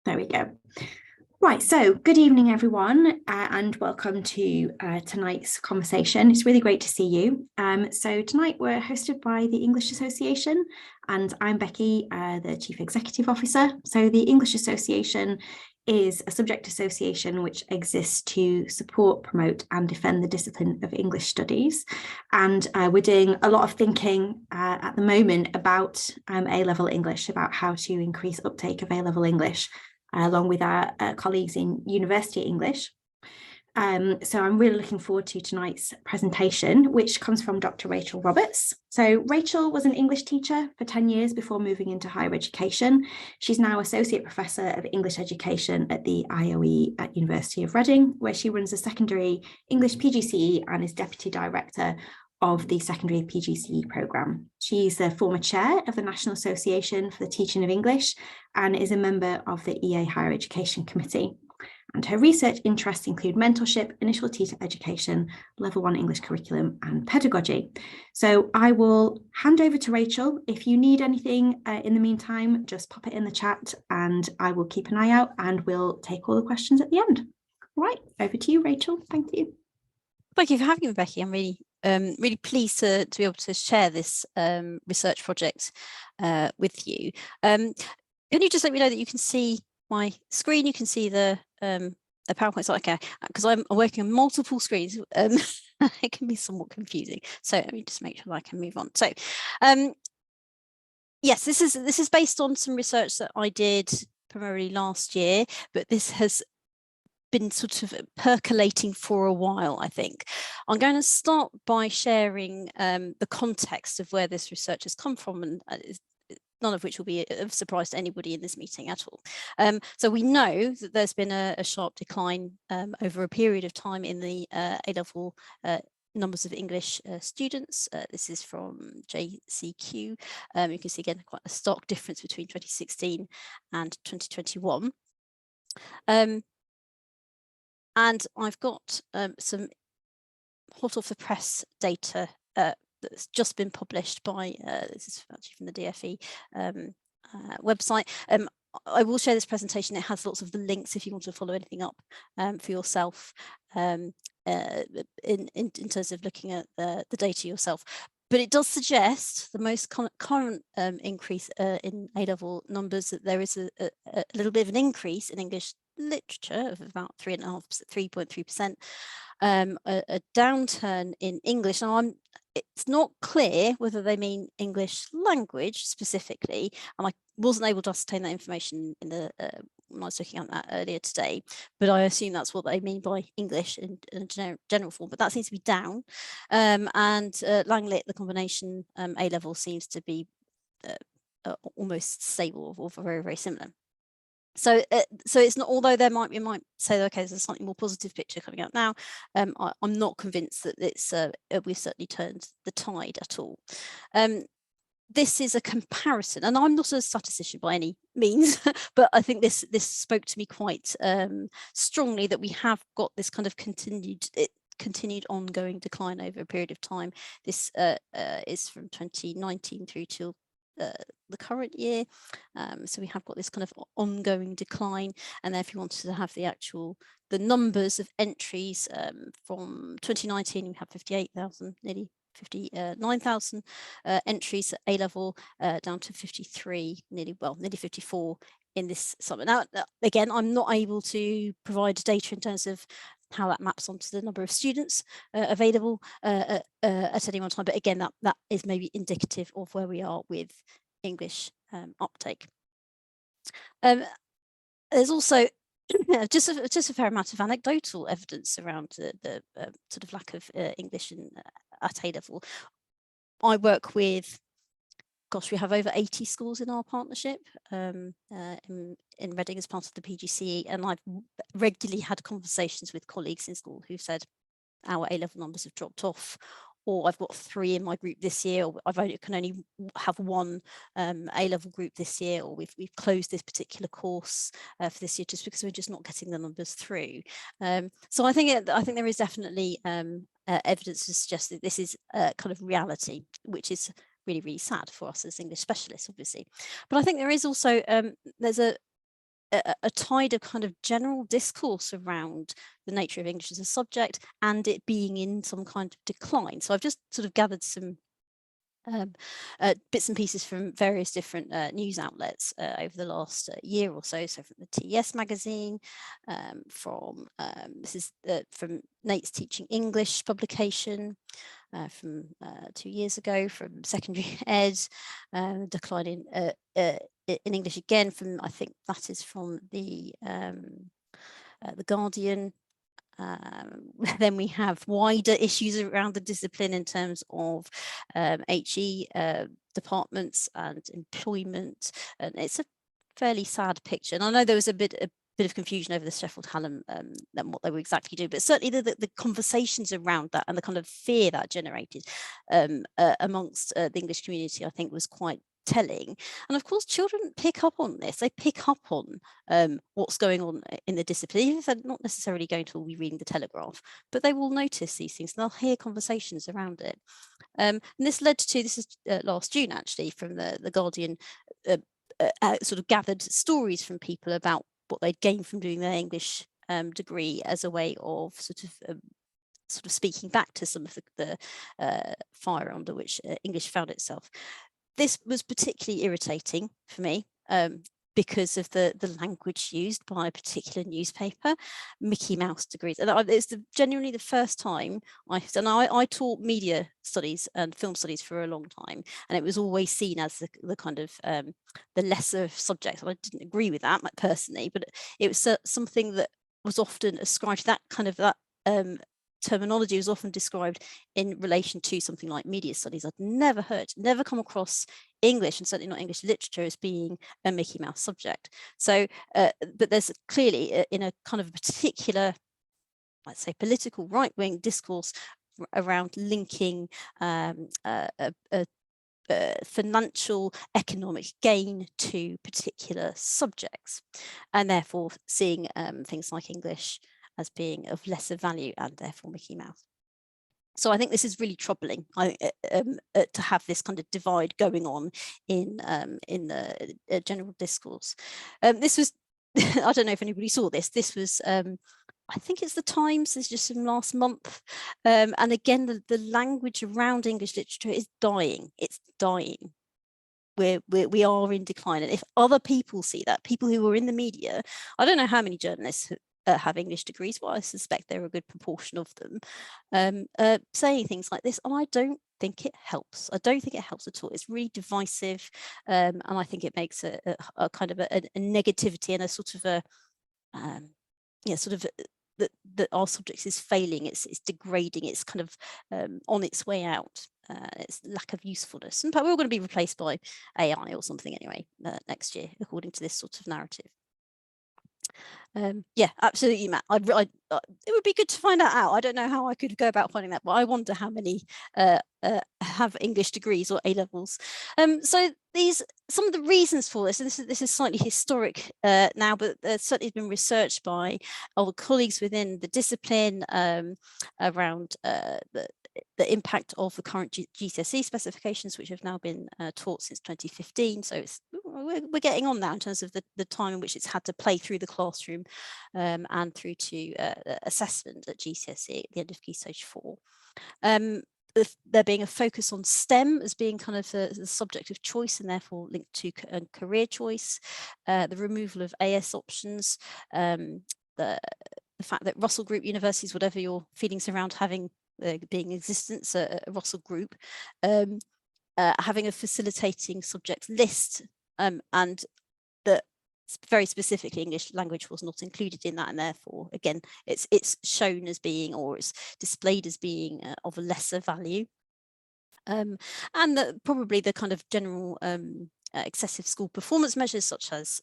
There we go. Right, so good evening, everyone, and welcome to tonight's conversation. It's really great to see you. So tonight we're hosted by the English Association, and I'm Becky, the Chief Executive Officer. So the English Association is a subject association which exists to support, promote and defend the discipline of English studies. And we're doing a lot of thinking at the moment about A-level English, about how to increase uptake of A-level English, along with our colleagues in University English. So I'm really looking forward to tonight's presentation, which comes from Dr. Rachel Roberts. So Rachel was an English teacher for 10 years before moving into higher education. She's now Associate Professor of English Education at the IOE at University of Reading, where she runs a secondary English PGCE and is Deputy Director of the secondary PGCE programme. She's the former chair of the National Association for the Teaching of English and is a member of the EA Higher Education Committee. And her research interests include mentorship, initial teacher education, level 1 English curriculum and pedagogy. So I will hand over to Rachel. If you need anything in the meantime, just pop it in the chat and I will keep an eye out and we'll take all the questions at the end. All right, over to you, Rachel. Thank you. Thank you for having me, Becky. I'm really pleased to be able to share this research project with you. Can you just let me know that you can see my screen? You can see the PowerPoint slide, okay? Because I'm working on multiple screens, it can be somewhat confusing. So let me just make sure that I can move on. So yes, this is based on some research that I did primarily last year, but this has been sort of percolating for a while, I think. I'm going to start by sharing the context of where this research has come from, and none of which will be of surprise to anybody in this meeting at all. So we know that there's been a sharp decline over a period of time in the A-level numbers of English students. This is from JCQ. You can see again quite a stark difference between 2016 and 2021. And I've got some hot off the press data that's just been published by, this is actually from the DFE website. I will share this presentation. It has lots of the links if you want to follow anything up for yourself in terms of looking at the data yourself. But it does suggest the most current increase in A-level numbers, that there is a little bit of an increase in English literature of about 3.3%, a downturn in English. Now it's not clear whether they mean English language specifically, and I wasn't able to ascertain that information in the when I was looking at that earlier today, but I assume that's what they mean by English in a general form, but that seems to be down. And Langlit, the combination A-level, seems to be almost stable or very, very similar. So it's not, although we might say, okay, there's a slightly more positive picture coming out now, I'm not convinced that it's we've certainly turned the tide at all. This is a comparison, and I'm not a statistician by any means, but I think this spoke to me quite strongly, that we have got this kind of continued ongoing decline over a period of time. This is from 2019 through till the current year, so we have got this kind of ongoing decline. And then if you wanted to have the numbers of entries from 2019, we have 58,000, nearly 59,000 entries at A-level, down to 53, nearly 54 in this summer. Now, again, I'm not able to provide data in terms of how that maps onto the number of students available at any one time, but again, that is maybe indicative of where we are with English uptake. There's also just a fair amount of anecdotal evidence around the sort of lack of English at A-level. I work with, gosh, we have over 80 schools in our partnership in Reading as part of the PGCE, and I've regularly had conversations with colleagues in school who said our A-level numbers have dropped off, or I've got 3 in my group this year, or can only have 1 A-level group this year, or we've closed this particular course for this year just because we're just not getting the numbers through. So I think there is definitely evidence to suggest that this is kind of reality, which is really, really sad for us as English specialists, obviously. But I think there is also there's a a tide of kind of general discourse around the nature of English as a subject and it being in some kind of decline. So I've just sort of gathered some bits and pieces from various different news outlets over the last year or so. So from the TES magazine, this is from Nate's Teaching English publication from 2 years ago, from Secondary Ed, declining in English again from, I think that is from the Guardian. Then we have wider issues around the discipline in terms of HE departments and employment, and it's a fairly sad picture. And I know there was a bit of confusion over the Sheffield Hallam and what they were exactly doing, but certainly the conversations around that and the kind of fear that generated amongst the English community, I think, was quite telling. And of course, children pick up on this. They pick up on what's going on in the discipline, even if they're not necessarily going to all be reading the Telegraph, but they will notice these things and they'll hear conversations around it. And this led to, this is last June actually, from the Guardian, sort of gathered stories from people about what they'd gained from doing their English degree as a way of sort of speaking back to some of the fire under which English found itself. This was particularly irritating for me because of the language used by a particular newspaper, Mickey Mouse degrees. And it's genuinely the first time I've done. I taught media studies and film studies for a long time, and it was always seen as the kind of the lesser subject. And I didn't agree with that personally, but it was something that was often ascribed, that kind of terminology was often described in relation to something like media studies. I'd never come across English, and certainly not English literature, as being a Mickey Mouse subject. So, but there's clearly in a kind of particular, let's say, political right-wing discourse around linking financial economic gain to particular subjects, and therefore seeing things like English as being of lesser value and therefore Mickey Mouse. So I think this is really troubling to have this kind of divide going on in the general discourse. This was, I don't know if anybody saw this. This was, I think it's the Times. This is just from last month, and again the language around English literature is dying. It's dying. We are in decline, and if other people see that, people who are in the media, I don't know how many journalists have English degrees, but I suspect they're a good proportion of them, saying things like this, and I don't think it helps. I don't think it helps at all. It's really divisive, and I think it makes a kind of a negativity and a sort of a sort of that our subject is failing, it's degrading, it's kind of on its way out. Its lack of usefulness, and we're all going to be replaced by AI or something anyway next year, according to this sort of narrative. Yeah, absolutely, Matt. It would be good to find that out. I don't know how I could go about finding that, but I wonder how many have English degrees or A levels. So some of the reasons for this, and this is slightly historic now, but certainly has been researched by other colleagues within the discipline around the impact of the current GCSE specifications, which have now been taught since 2015. So we're getting on now in terms of the time in which it's had to play through the classroom and through to assessment at GCSE at the end of Key Stage 4. There being a focus on STEM as being kind of the subject of choice and therefore linked to career choice, the removal of AS options, the fact that Russell Group universities, whatever your feelings around having being in existence, a Russell Group, having a facilitating subject list, and that very specifically English language was not included in that, and therefore again it's shown as being, or it's displayed as being of a lesser value, and probably the kind of general excessive school performance measures such as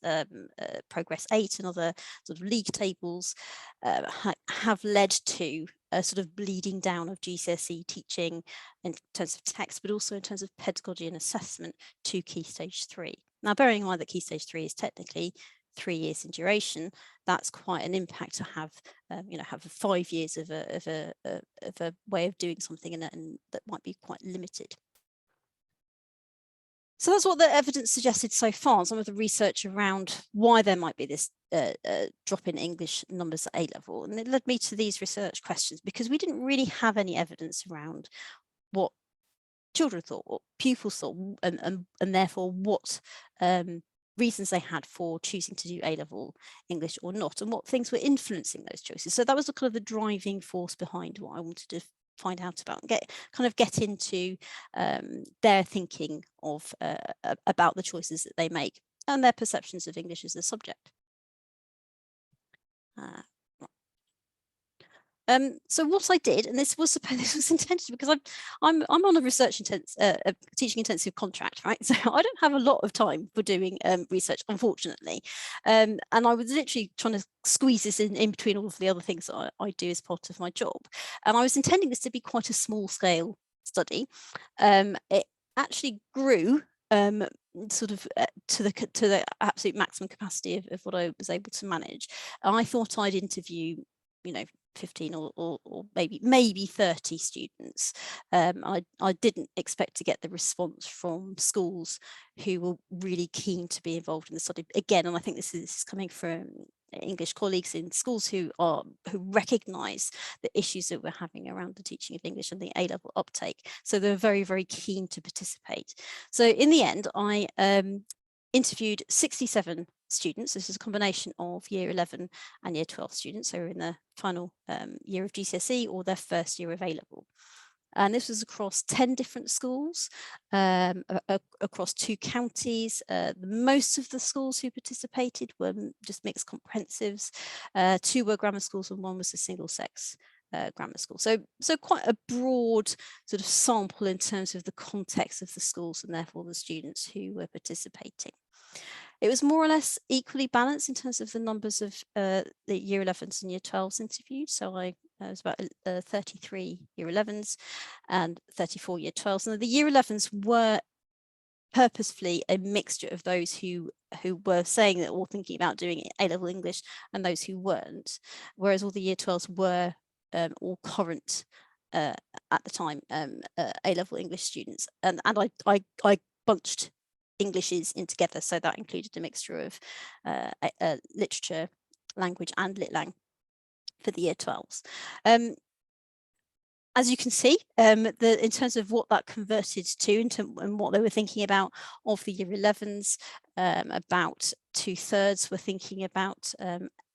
Progress 8 and other sort of league tables have led to a sort of bleeding down of GCSE teaching in terms of text, but also in terms of pedagogy and assessment to Key Stage 3. Now, bearing in mind that Key Stage 3 is technically 3 years in duration, that's quite an impact to have, have 5 years of a way of doing something, and that might be quite limited. So that's what the evidence suggested so far, some of the research around why there might be this drop in English numbers at A-level. And it led me to these research questions, because we didn't really have any evidence around what children thought, what pupils thought, and therefore what reasons they had for choosing to do A-level English or not, and what things were influencing those choices. So that was kind of the driving force behind what I wanted to find out about, and get into their thinking of about the choices that they make and their perceptions of English as a subject. So what I did, and this was intended, because I'm on a teaching intensive contract, right? So I don't have a lot of time for doing research, unfortunately. And I was literally trying to squeeze this in between all of the other things that I do as part of my job. And I was intending this to be quite a small scale study. It actually grew sort of to the absolute maximum capacity of what I was able to manage. And I thought I'd interview, 15 or maybe 30 students. I didn't expect to get the response from schools who were really keen to be involved in the study again. And I think this is coming from English colleagues in schools who recognise the issues that we're having around the teaching of English and the A-level uptake. So they're very, very keen to participate. So in the end, I interviewed 67 students. This is a combination of year 11 and year 12 students who are in the final year of GCSE or their first year of A-level. And this was across 10 different schools, across 2 counties. Most of the schools who participated were just mixed comprehensives. 2 were grammar schools and 1 was a single sex grammar school. So quite a broad sort of sample in terms of the context of the schools and therefore the students who were participating. It was more or less equally balanced in terms of the numbers of the year 11s and year 12s interviewed. So I was about 33 year 11s and 34 year 12s. And the year 11s were purposefully a mixture of those who were saying that or thinking about doing A-level English and those who weren't, whereas all the year 12s were all current at the time A-level English students. And I bunched Englishes in together, so that included a mixture of literature, language and lit lang for the year 12s. As you can see, in terms of what that converted to and what they were thinking about of the year 11s, about 2/3 were thinking about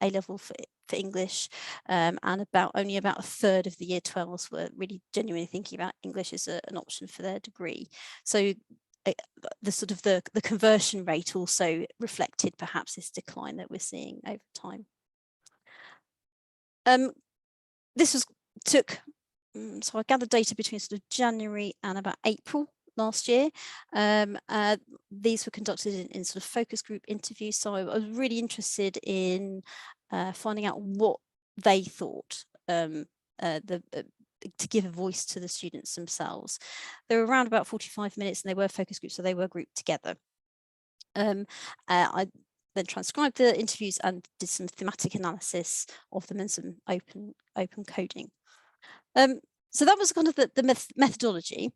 A-level for English, and only about 1/3 of the year 12s were really genuinely thinking about English as an option for their degree. So the conversion rate also reflected perhaps this decline that we're seeing over time. So I gathered data between sort of January and about April last year. These were conducted in sort of focus group interviews. So I was really interested in finding out what they thought, to give a voice to the students themselves. They were around about 45 minutes and they were focus groups, so they were grouped together. I then transcribed the interviews and did some thematic analysis of them and some open coding. So that was kind of the methodology.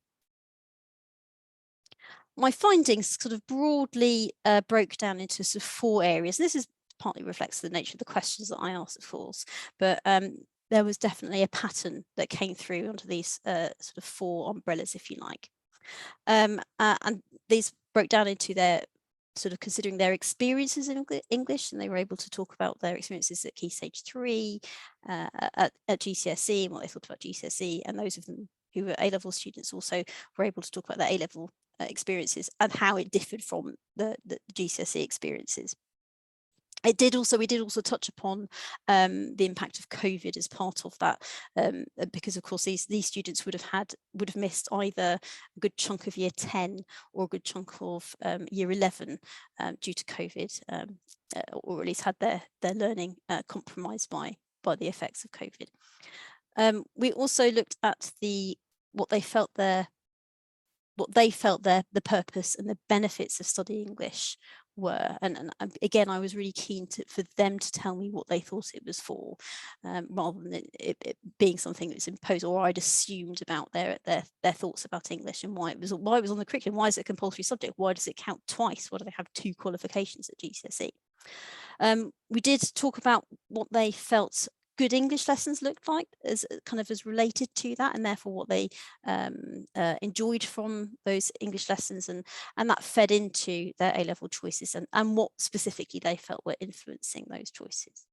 My findings sort of broadly broke down into sort of 4 areas. And this partly reflects the nature of the questions that I asked, of course, but there was definitely a pattern that came through under these sort of 4 umbrellas, if you like. And these broke down into their sort of considering their experiences in English, and they were able to talk about their experiences at Key Stage 3, at GCSE, and what they thought about GCSE, and those of them who were A-level students also were able to talk about their A-level experiences and how it differed from the GCSE experiences. We did also touch upon the impact of COVID as part of that, because of course these students would have missed either a good chunk of year 10 or a good chunk of year 11 due to COVID, or at least had their learning compromised by the effects of COVID. We also looked at what they felt the purpose and the benefits of studying English were, and again I was really keen for them to tell me what they thought it was for, rather than it being something that's imposed or I'd assumed about their thoughts about English and why it was on the curriculum. Why is it a compulsory subject? Why does it count twice? Why do they have 2 qualifications at GCSE? We did talk about what they felt good English lessons looked like as related to that, and therefore what they enjoyed from those English lessons, and that fed into their A-level choices, and what specifically they felt were influencing those choices.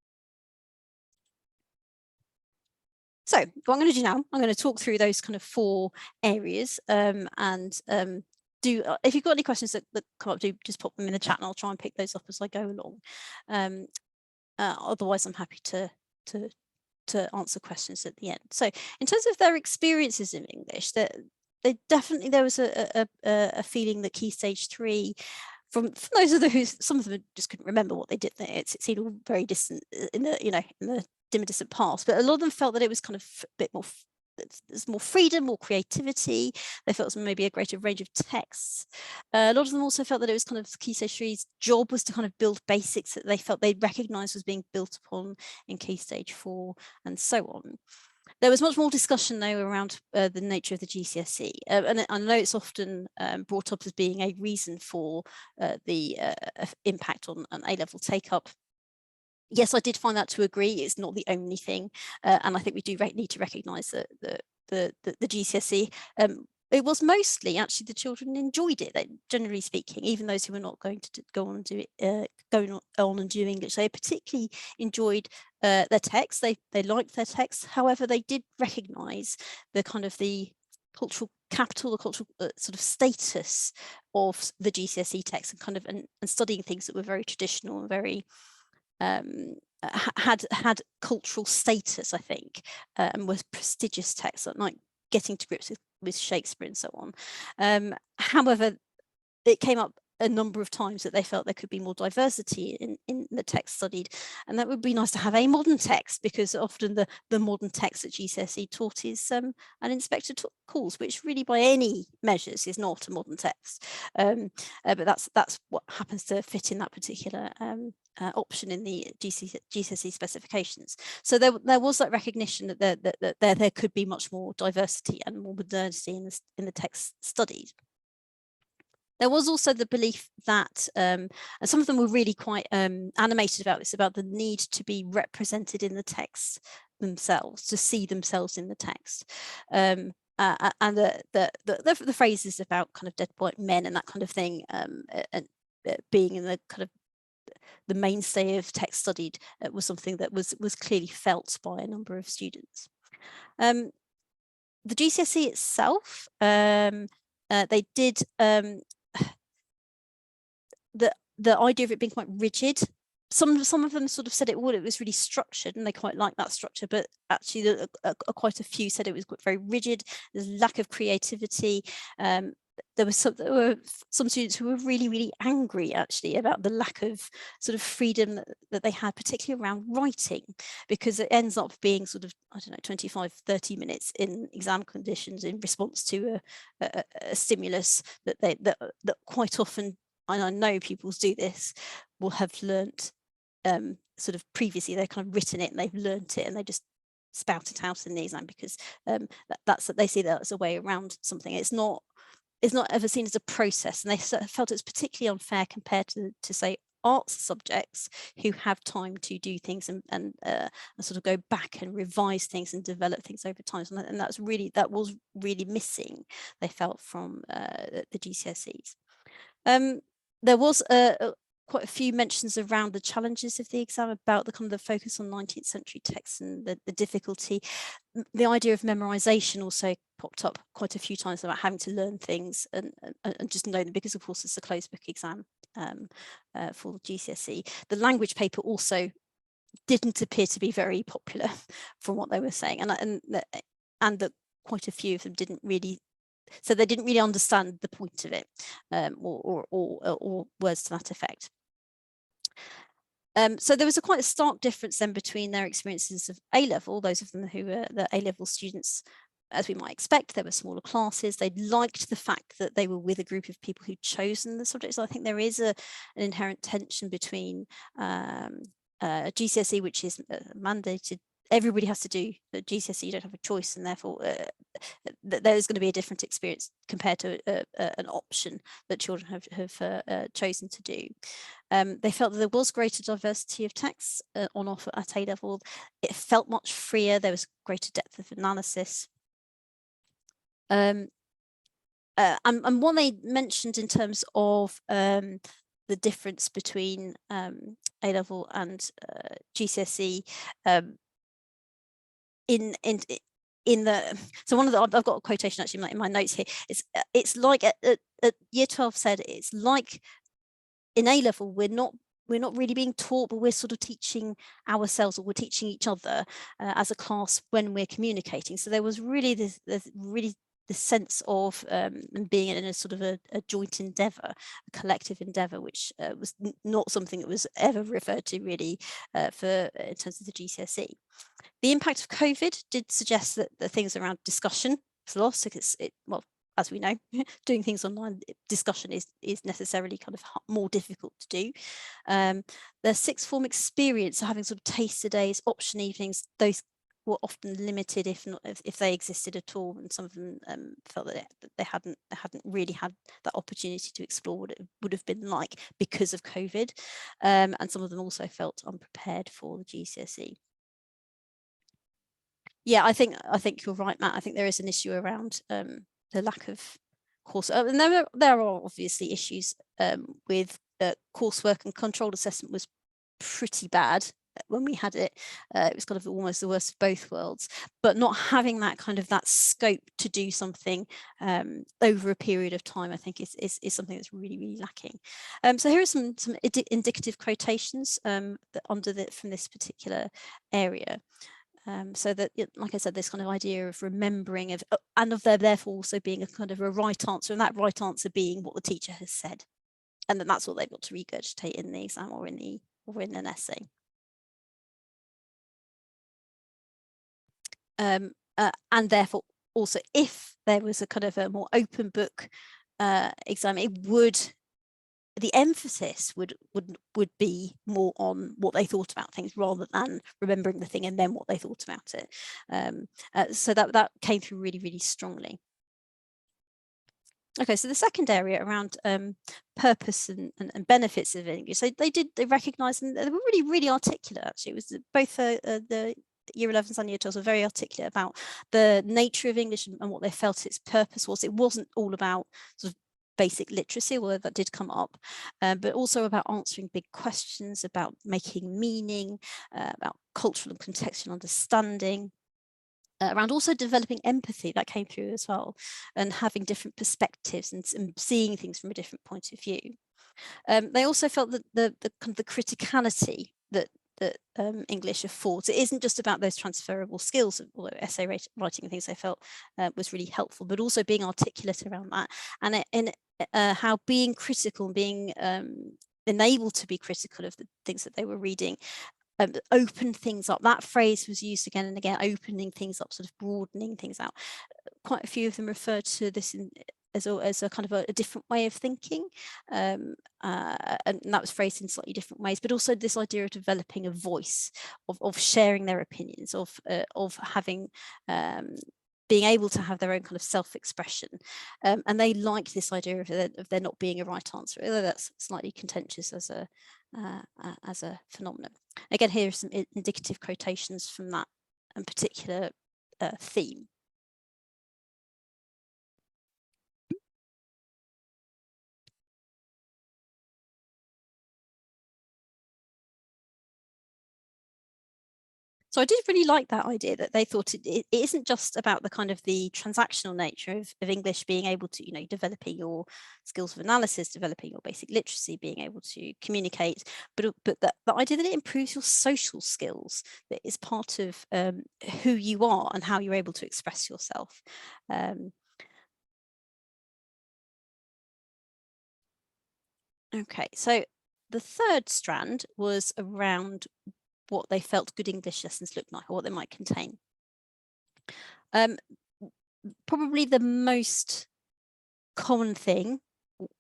So what I'm going to do now, I'm going to talk through those kind of 4 areas, and if you've got any questions that come up, do just pop them in the chat, and I'll try and pick those up as I go along. Otherwise, I'm happy to answer questions at the end. So in terms of their experiences in English, they definitely, there was a feeling that Key Stage 3, from those of who, some of them just couldn't remember what they did there. It seemed all very distant in the dim and distant past, but a lot of them felt that it was kind of a bit more, there's more freedom, more creativity. They felt it was maybe a greater range of texts. A lot of them also felt that it was kind of Key Stage 3's job was to kind of build basics that they felt they'd recognised was being built upon in Key Stage 4, and so on. There was much more discussion, though, around the nature of the GCSE, and I know it's often brought up as being a reason for the impact on an A-level take-up. Yes, I did find that to agree. It's not the only thing, and I think we do need to recognise that the GCSE. It was mostly actually the children enjoyed it. They, generally speaking, even those who were not going to go on and do it, going on and do English, they particularly enjoyed their texts. They liked their texts. However, they did recognise the kind of the cultural capital, the cultural sort of status of the GCSE text, and kind of and studying things that were very traditional and very had cultural status, I think, and was prestigious texts, like getting to grips with Shakespeare and so on. However, it came up a number of times that they felt there could be more diversity in the text studied, and that would be nice to have a modern text, because often the modern text that GCSE taught is an Inspector Calls, which really by any measures is not a modern text, but that's what happens to fit in that particular option in the GCSE specifications. So there was that recognition that there could be much more diversity and more modernity in the text studied. There was also the belief that, and some of them were really quite animated about this, about the need to be represented in the text themselves, to see themselves in the text. And the phrases about kind of dead white men and that kind of thing, and being in the kind of the mainstay of text studied, was something that was clearly felt by a number of students. The GCSE itself, they did the idea of it being quite rigid. Some of them sort of said it was really structured, and they quite like that structure, but actually quite a few said it was very rigid. There's lack of creativity. There were some students who were really, really angry actually about the lack of sort of freedom that they had, particularly around writing, because it ends up being sort of, I don't know, 25, 30 minutes in exam conditions in response to a stimulus that quite often, and I know pupils do this, will have learnt sort of previously. They've kind of written it and they've learnt it, and they just spout it out in the exam, because they see that as a way around something. It's not ever seen as a process, and they felt it's particularly unfair compared to say arts subjects, who have time to do things and sort of go back and revise things and develop things over time. And that was really missing, they felt, from the GCSEs. There was quite a few mentions around the challenges of the exam, about the kind of the focus on 19th century texts and the difficulty. The idea of memorization also popped up quite a few times, about having to learn things and just know them, because of course it's a closed book exam for GCSE. The language paper also didn't appear to be very popular from what they were saying, and that quite a few of them didn't really. So they didn't really understand the point of it, or words to that effect. So there was quite a stark difference then between their experiences of A-level, those of them who were the A-level students, as we might expect. There were smaller classes. They liked the fact that they were with a group of people who'd chosen the subjects. So I think there is an inherent tension between GCSE, which is mandated everybody has to do the GCSE, you don't have a choice, and therefore there's going to be a different experience compared to an option that children have chosen to do. They felt that there was greater diversity of texts on offer at A level. It felt much freer, there was greater depth of analysis. And what they mentioned in terms of the difference between A level and GCSE in the, so one of the, I've got a quotation actually in my notes here. It's like at year 12 said, it's like in A level we're not really being taught, but we're sort of teaching ourselves, or we're teaching each other as a class when we're communicating. So there was really this sense of being in a sort of a joint endeavour, a collective endeavour, which was not something that was ever referred to really in terms of the GCSE. The impact of COVID did suggest that the things around discussion was lost, because well, as we know, doing things online, discussion is necessarily kind of more difficult to do. The sixth form experience, so having sort of taster days, option evenings, those were often limited, if they existed at all, and some of them felt that they hadn't really had that opportunity to explore what it would have been like because of COVID, and some of them also felt unprepared for the GCSE. Yeah, I think you're right, Matt. I think there is an issue around the lack of course, and there are obviously issues with coursework, and controlled assessment was pretty bad when we had it. It was kind of almost the worst of both worlds, but not having that kind of that scope to do something over a period of time, I think is something that's really lacking. So here are some indicative quotations from this particular area. So that, like I said, this kind of idea of remembering and of there therefore also being a kind of a right answer, and that right answer being what the teacher has said, and that's what they've got to regurgitate in the exam or in an essay. And therefore also, if there was a kind of a more open book exam, the emphasis would be more on what they thought about things, rather than remembering the thing and then what they thought about it. So that came through really strongly. Okay, so the second area around purpose and benefits of English, so they recognised, and they were really articulate actually. It was both the year 11s and year 12s were very articulate about the nature of English and what they felt its purpose was. It wasn't all about sort of basic literacy, although that did come up, but also about answering big questions, about making meaning, about cultural and contextual understanding, around also developing empathy, that came through as well, and having different perspectives and seeing things from a different point of view. They also felt that the criticality that English affords, it isn't just about those transferable skills, although essay writing and things they felt was really helpful, but also being articulate around that, and how being critical and being enabled to be critical of the things that they were reading open things up. That phrase was used again and again, opening things up, sort of broadening things out. Quite a few of them referred to this as a kind of a different way of thinking, and that was phrased in slightly different ways, but also this idea of developing a voice, of sharing their opinions, of having being able to have their own kind of self-expression, and they liked this idea of there not being a right answer, although that's slightly contentious as a phenomenon. Again, here are some indicative quotations from that particular theme. So I did really like that idea, that they thought it isn't just about the kind of the transactional nature of English, being able to, developing your skills of analysis, developing your basic literacy, being able to communicate, but the idea that it improves your social skills, that is part of who you are and how you're able to express yourself. Okay, so the third strand was around what they felt good English lessons looked like, or what they might contain. Probably the most common thing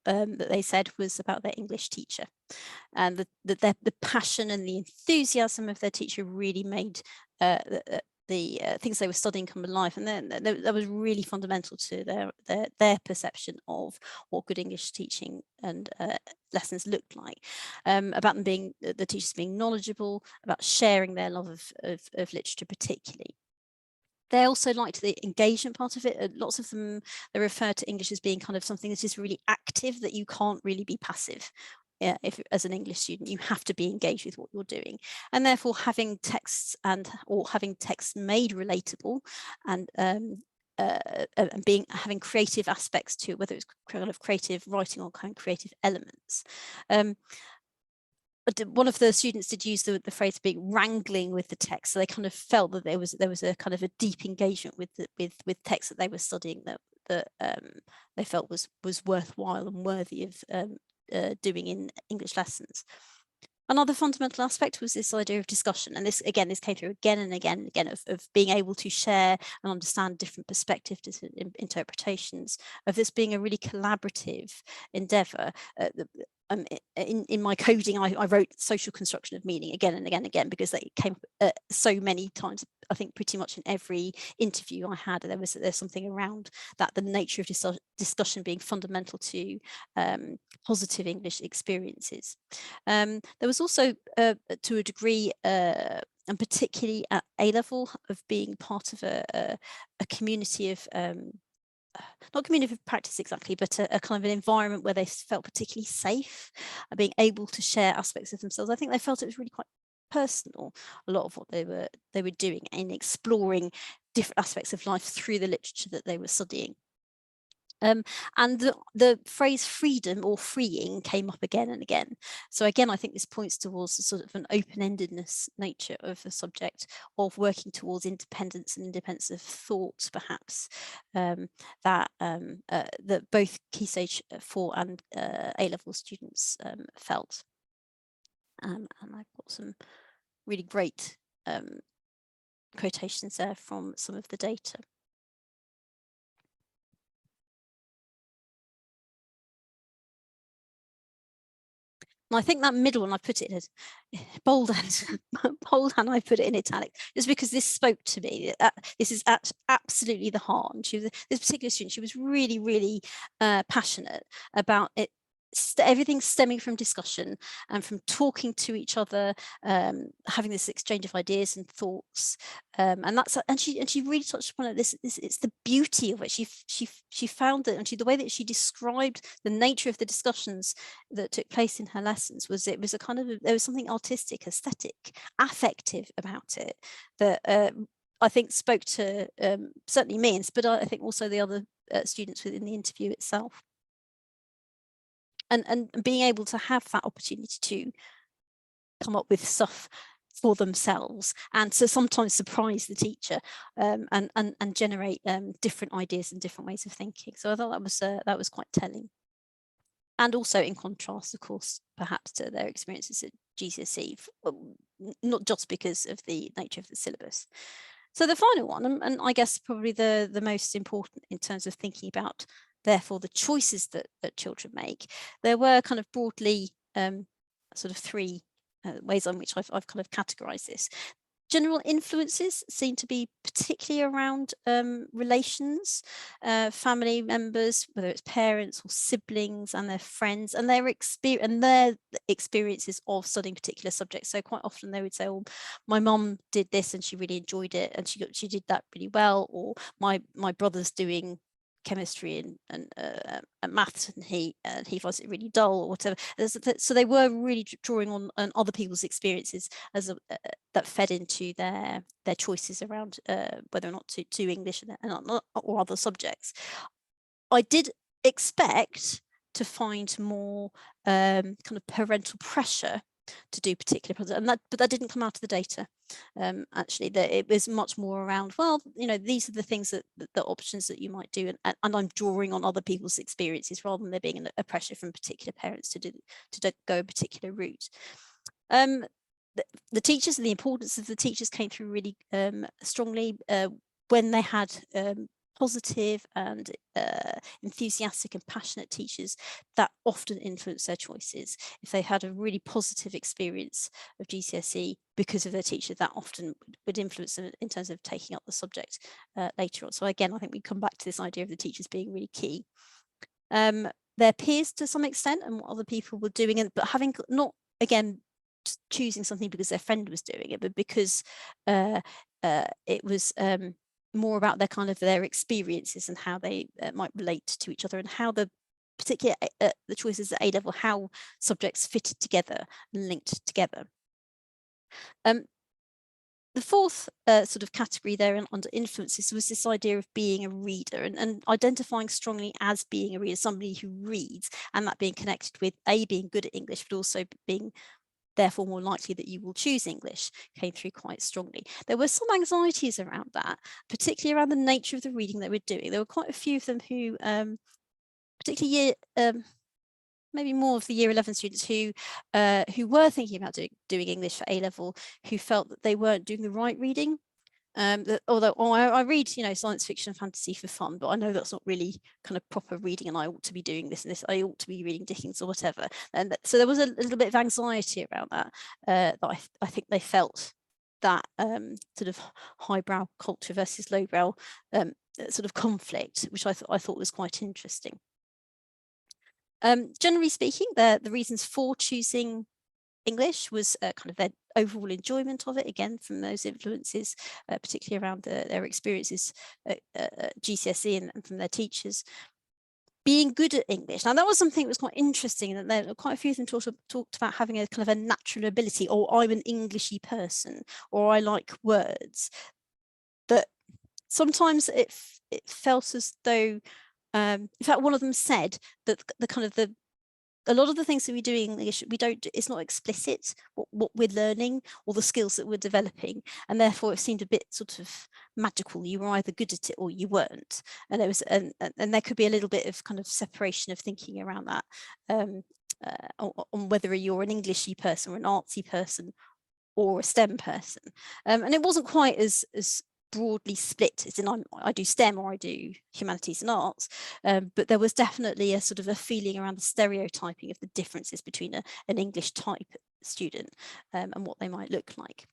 that they said was about their English teacher, and the passion and the enthusiasm of their teacher really made the things they were studying come alive, and then that was really fundamental to their perception of what good English teaching and lessons looked like, about them being, the teachers being knowledgeable, about sharing their love of literature particularly. They also liked the engagement part of it. Lots of them, they refer to English as being kind of something that is really active, that you can't really be passive. If as an English student, you have to be engaged with what you're doing, and therefore having texts or having texts made relatable and having creative aspects to it, whether it's kind of creative writing or kind of creative elements. One of the students did use the phrase being wrangling with the text, so they kind of felt that there was a kind of a deep engagement with text that they were studying that they felt was worthwhile and worthy of doing in English lessons. Another fundamental aspect was this idea of discussion, and this came through again and again of being able to share and understand different perspectives, different interpretations, of this being a really collaborative endeavour. In my coding, I wrote social construction of meaning again and again and again, because they came so many times. I think pretty much in every interview I had, there's something around that, the nature of discussion being fundamental to positive English experiences. There was also, to a degree, and particularly at A-level, of being part of a community of not community of practice exactly, but a kind of an environment where they felt particularly safe, being able to share aspects of themselves. I think they felt it was really quite personal, a lot of what they were doing, in exploring different aspects of life through the literature that they were studying. And the phrase freedom or freeing came up again and again. So again, I think this points towards a sort of an open-endedness nature of the subject, of working towards independence and independence of thought, perhaps, that both Key Stage 4 and A-level students felt. And I've got some really great quotations there from some of the data. And I think that middle one, I put it as bold and I put it in italic, just because this spoke to me. This is absolutely the heart. And this particular student, she was really, really passionate about it. Everything stemming from discussion and from talking to each other, having this exchange of ideas and thoughts, and she really touched upon it. It's the beauty of it. She found it, and the way that she described the nature of the discussions that took place in her lessons was, it was a kind of there was something artistic, aesthetic, affective about it that I think spoke to certainly me, but I think also the other students within the interview itself. And being able to have that opportunity to come up with stuff for themselves, and to sometimes surprise the teacher, and generate different ideas and different ways of thinking. So I thought that was quite telling. And also in contrast, of course, perhaps to their experiences at GCSE, not just because of the nature of the syllabus. So the final one, and I guess probably the most important in terms of thinking about, therefore, the choices that children make, there were kind of broadly sort of three ways in which I've kind of categorized this. General influences seem to be particularly around relations, family members, whether it's parents or siblings, and their friends, and their experiences of studying particular subjects. So quite often they would say, "Oh, my mum did this and she really enjoyed it, and she did that really well," or my brother's doing chemistry and maths, and he finds it really dull, or whatever. So they were really drawing on other people's experiences as that fed into their choices around whether or not to English or other subjects. I did expect to find more kind of parental pressure to do particular projects, but that didn't come out of the data. Actually, it was much more around, well, these are the things the options that you might do, and I'm drawing on other people's experiences, rather than there being a pressure from particular parents to go a particular route. The teachers and the importance of the teachers came through really strongly when they had positive and enthusiastic and passionate teachers, that often influence their choices. If they had a really positive experience of GCSE because of their teacher, that often would influence them in terms of taking up the subject later on. So again, I think we come back to this idea of the teachers being really key. Their peers to some extent and what other people were doing, but having not, again, choosing something because their friend was doing it, but because it was more about their experiences and how they might relate to each other, and how the particular the choices at A-level, how subjects fitted together and linked together. The fourth sort of category there under influences was this idea of being a reader and identifying strongly as being a reader, somebody who reads, and that being connected with being good at English, but also being therefore more likely that you will choose English, came through quite strongly. There were some anxieties around that, particularly around the nature of the reading they were doing. There were quite a few of them who, particularly maybe more of the year 11 students who were thinking about doing English for A-level, who felt that they weren't doing the right reading. Although I read, science fiction and fantasy for fun, but I know that's not really kind of proper reading, and I ought to be doing this and this. I ought to be reading Dickens or whatever. And so there was a little bit of anxiety around that. That I think they felt that sort of highbrow culture versus lowbrow sort of conflict, which I thought was quite interesting. Generally speaking, the reasons for choosing English was kind of their overall enjoyment of it, again from those influences, particularly around their experiences at GCSE and from their teachers. Being good at English. Now that was something that was quite interesting, that there quite a few of them talked about having a kind of a natural ability, or I'm an Englishy person, or I like words. That sometimes it felt as though, in fact, one of them said that a lot of the things that we do in English, it's not explicit what we're learning or the skills that we're developing, and therefore it seemed a bit sort of magical. You were either good at it or you weren't, and there was and there could be a little bit of kind of separation of thinking around that, on whether you're an Englishy person or an artsy person or a STEM person, and it wasn't quite as broadly split as in I do STEM or I do humanities and arts, but there was definitely a sort of a feeling around the stereotyping of the differences between an English type student and what they might look like.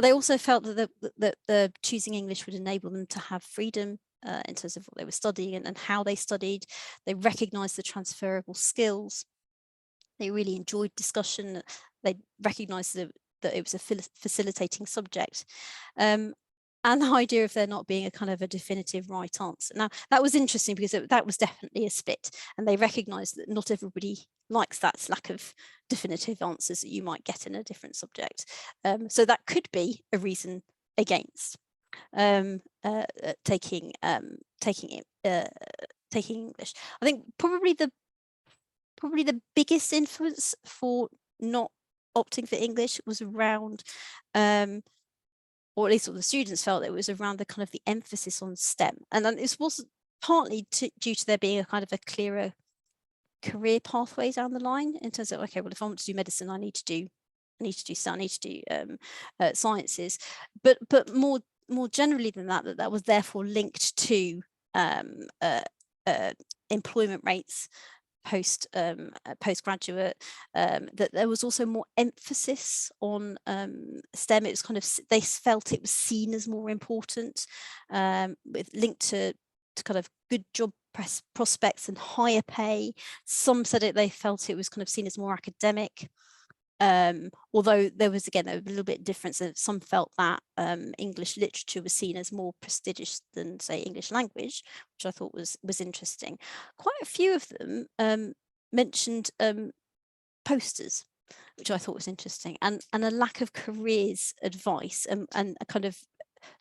They also felt that the choosing English would enable them to have freedom in terms of what they were studying and how they studied. They recognised the transferable skills. They really enjoyed discussion. They recognised that it was a facilitating subject. And the idea of there not being a kind of a definitive right answer. Now, that was interesting because that was definitely a split, and they recognised that not everybody likes that lack of definitive answers that you might get in a different subject. So that could be a reason against taking English. I think probably the biggest influence for not opting for English was around, or at least what the students felt, it was around the kind of the emphasis on STEM. And then this was partly due to there being a kind of a clearer career pathways down the line, in terms of, okay, well, if I want to do medicine, I need to do sciences, but more generally than that was therefore linked to employment rates postgraduate, that there was also more emphasis on STEM. It was kind of, they felt it was seen as more important, with linked to kind of good job prospects and higher pay. Some said they felt it was kind of seen as more academic. Although there was a little bit different. So some felt that English literature was seen as more prestigious than, say, English language, which I thought was interesting. Quite a few of them mentioned posters, which I thought was interesting, and a lack of careers advice and a kind of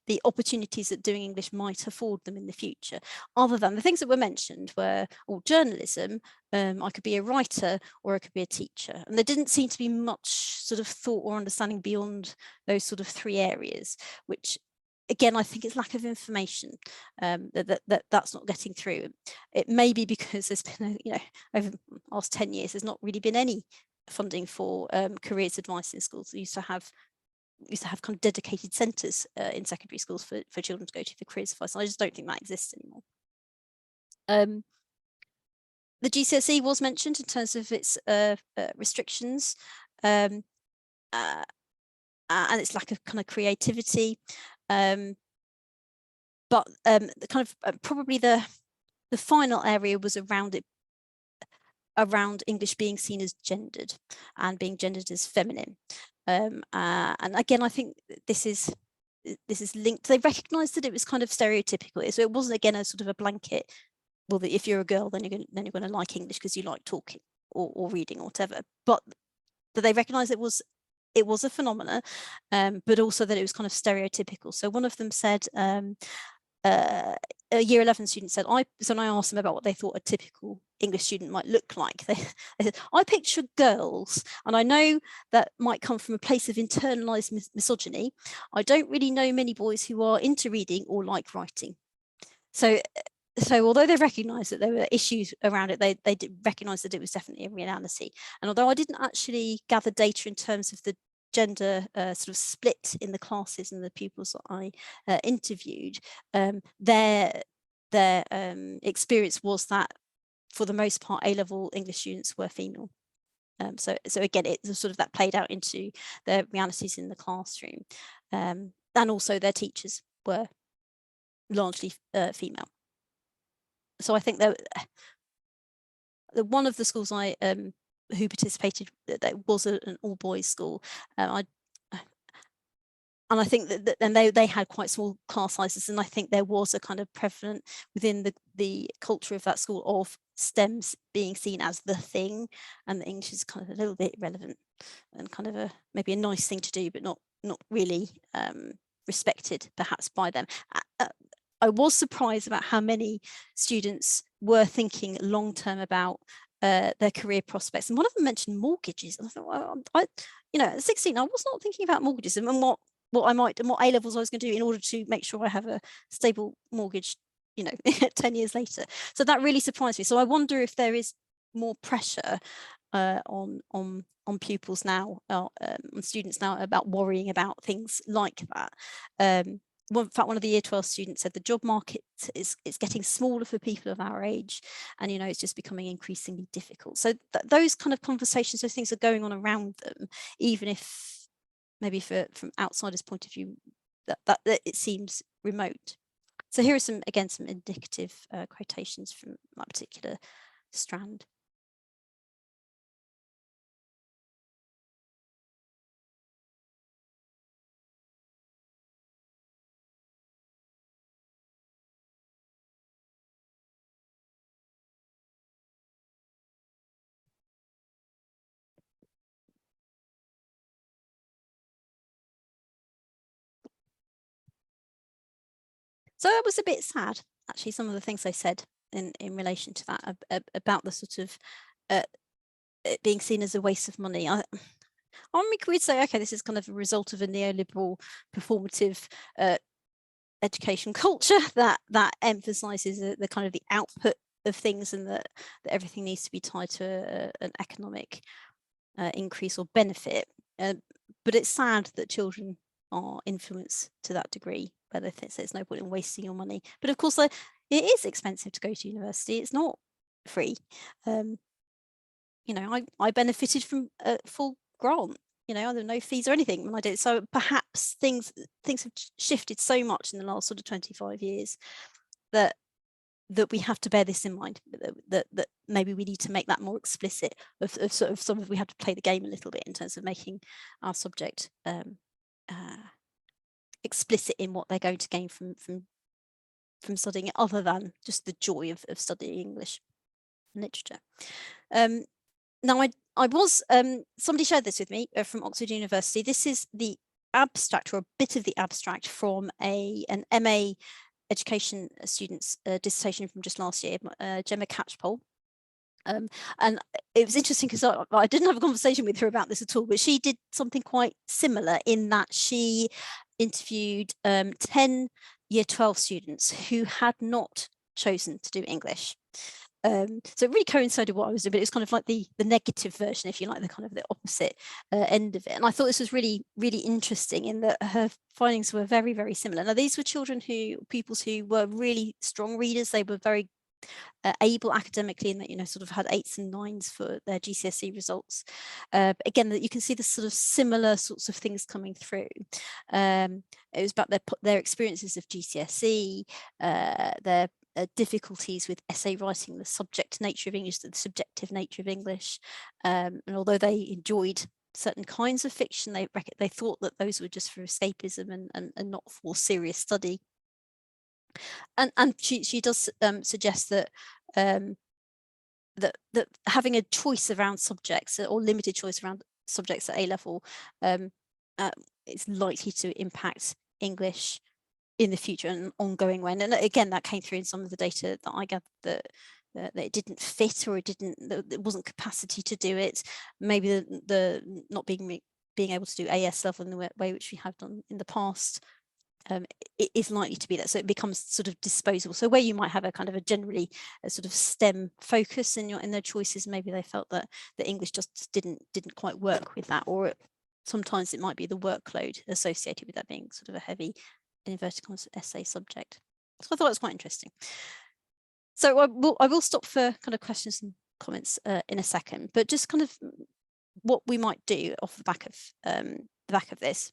the opportunities that doing English might afford them in the future, other than the things that were mentioned were all journalism. I could be a writer or I could be a teacher, and there didn't seem to be much sort of thought or understanding beyond those sort of three areas, which again, I think it's lack of information that's not getting through. It may be because there's been over the last 10 years there's not really been any funding for careers advice in schools. They used to have used to have kind of dedicated centres in secondary schools for children to go to for careers advice. And I just don't think that exists anymore. The GCSE was mentioned in terms of its restrictions and its lack of kind of creativity. But the kind of probably the final area was around English being seen as gendered and being gendered as feminine. And again, I think this is linked. They recognised that it was kind of stereotypical, so it wasn't again a sort of a blanket. Well, if you're a girl, then you're going to like English because you like talking or reading or whatever. But they recognised it was a phenomena, but also that it was kind of stereotypical. So one of them said, a year 11 student said, so when I asked them about what they thought a typical English student might look like, they said, I picture girls, and I know that might come from a place of internalized misogyny. I don't really know many boys who are into reading or like writing. So although they recognised that there were issues around it, they did recognise that it was definitely a reality. And although I didn't actually gather data in terms of the gender sort of split in the classes and the pupils that I interviewed, their experience was that for the most part A-level English students were female. So again, it's sort of that played out into the realities in the classroom, and also their teachers were largely female. So I think that one of the schools I who participated, that was an all-boys school, and I think that and they had quite small class sizes, and I think there was a kind of prevalent within the culture of that school of STEMs being seen as the thing, and the English is kind of a little bit irrelevant and kind of maybe a nice thing to do, but not really respected perhaps by them. I was surprised about how many students were thinking long-term about their career prospects, and one of them mentioned mortgages. And I thought, well, at 16, I was not thinking about mortgages and what I might and what A-levels I was going to do in order to make sure I have a stable mortgage, 10 years later. So that really surprised me. So I wonder if there is more pressure on pupils now, on students now, about worrying about things like that. In fact, one of the year 12 students said the job market is getting smaller for people of our age, and it's just becoming increasingly difficult. So those kind of conversations, those things are going on around them, even if maybe from outsiders' point of view that it seems remote. So here are some indicative quotations from that particular strand. So I was a bit sad, actually, some of the things they said in relation to that, about the sort of it being seen as a waste of money. We'd say, okay, this is kind of a result of a neoliberal performative education culture that emphasizes the kind of the output of things, and that everything needs to be tied to an economic increase or benefit. But it's sad that children are influenced to that degree, where they think there's no point in wasting your money. But of course, it is expensive to go to university. It's not free. I benefited from a full grant. There were no fees or anything when I did. So perhaps things have shifted so much in the last sort of 25 years that we have to bear this in mind, that maybe we need to make that more explicit, of we have to play the game a little bit in terms of making our subject explicit in what they're going to gain from studying it, other than just the joy of studying English and literature. Now, I was, somebody shared this with me from Oxford University. This is the abstract, or a bit of the abstract, from an MA education student's dissertation from just last year, Gemma Catchpole. And it was interesting because I didn't have a conversation with her about this at all, but she did something quite similar in that she interviewed 10 year 12 students who had not chosen to do English. so it really coincided what I was doing, but it's kind of like the negative version, if you like, the kind of the opposite end of it. And I thought this was really, really interesting in that her findings were very, very similar. Now, these were pupils who were really strong readers. They were very able academically, and that, you know, sort of had 8s and 9s for their GCSE results. But again, that you can see the sort of similar sorts of things coming through. It was about their experiences of GCSE, their difficulties with essay writing, the subject nature of English, the subjective nature of English, and although they enjoyed certain kinds of fiction, they thought that those were just for escapism and not for serious study. And she does suggest that that having a choice around subjects, or limited choice around subjects at A-level, is likely to impact English in the future and an ongoing way. And again, that came through in some of the data that I gathered, that it didn't fit, or it wasn't capacity to do it. Maybe the not being able to do AS level in the way which we have done in the past it is likely to be that. So it becomes sort of disposable. So where you might have a kind of a generally a sort of STEM focus in their choices, maybe they felt that the English just didn't quite work with that, or sometimes it might be the workload associated with that being sort of a heavy, in inverted commas, essay subject. So I thought it was quite interesting. So I will stop for kind of questions and comments in a second, but just kind of what we might do off the back of this.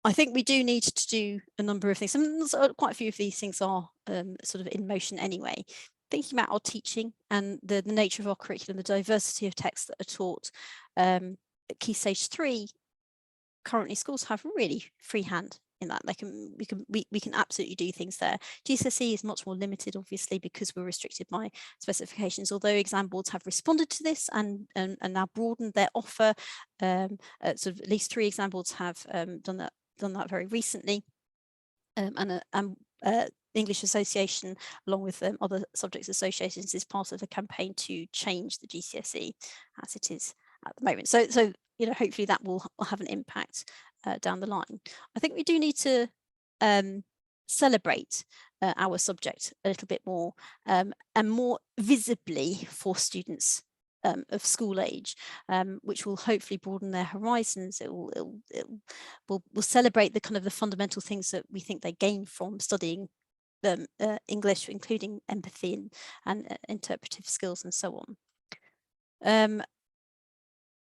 I think we do need to do a number of things. And quite a few of these things are sort of in motion anyway. Thinking about our teaching and the nature of our curriculum, the diversity of texts that are taught. At Key Stage 3, currently schools have really free hand in that. We can absolutely do things there. GCSE is much more limited, obviously, because we're restricted by specifications, although exam boards have responded to this and now broadened their offer. Sort of at least 3 exam boards have done that very recently, and the English Association, along with other subjects associations, is part of the campaign to change the GCSE as it is at the moment. So you know, hopefully that will have an impact down the line. I think we do need to celebrate our subject a little bit more, and more visibly for students of school age, which will hopefully broaden their horizons. It will celebrate the kind of the fundamental things that we think they gain from studying English, including empathy and interpretive skills and so on.